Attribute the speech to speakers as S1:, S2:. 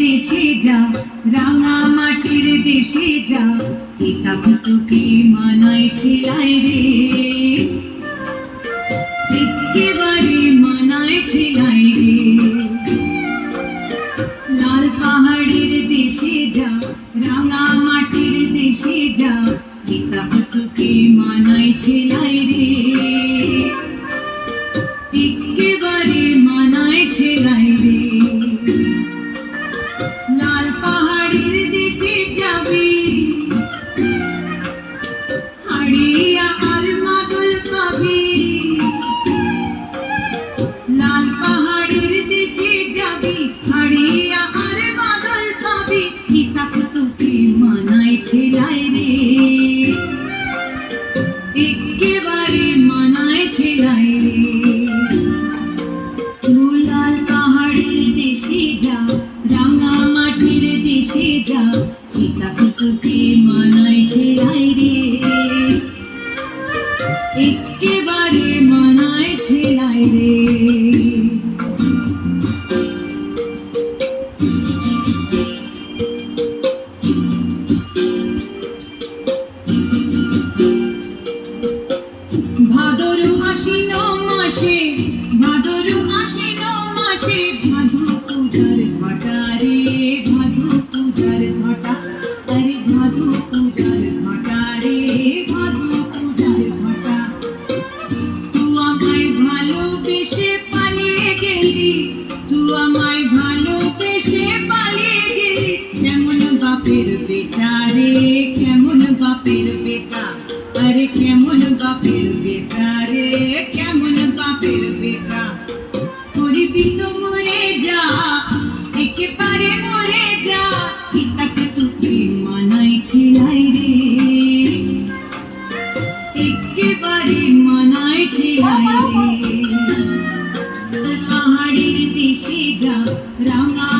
S1: দেশে যা, রাঙা মাটির দেশে যা, পিতা তোকে মানায় ছেলাই রে, একেবারে মানায় ছেলাই রে। লাল পাহাড়ের দেশে যা, রাঙা মাটির দেশে যা, পিতা তোকে মানায় ছেলাই রে, একেবারে মানায় ছেলাই রে। লাল পাহাড়ের দেশে যাবি, হাড়িয়া আর মাদল পাবি। লাল পাহাড়ের দেশে যাবি, হাড়িয়া আর মাদল পাবি, পিতা তোকে মানায় ছেলাই রে, একেবারে মানায় ছেলাই রে। লাল পাহাড়ের দেশে যা, রাঙা মাটির দেশে যা, পিতা তোকে মানায় ছেলাই রে, একেবারে মানায় ছেলাই রে। ভাদর আশ্বিন মাসে, ভাদর আশ্বিন মাসে, ভাদু পূজার ঘটা রে, ভাদু পূজার ঘটা, আরে ভাদু পূজার ঘটা রে, ভাদু পূজার ঘটা। তুই আমায় ভালোবেসে পালিয়ে গেলি, তুই আমায় ভালোবেসে পালিয়ে গেলি, কেমন বাপের বেটা রে, কেমন বাপের বেটা, আরে কেমন বাপের বেটা রে, কেমন বাপের বেটা। মরিবি তো মরে যা, একেবারে মরে যা, পিতাকে তোকে মানায় ছেলাই রে, একেবারে মানায় ছেলাই রে। পাহাড়ের দেশে যা, রাঙা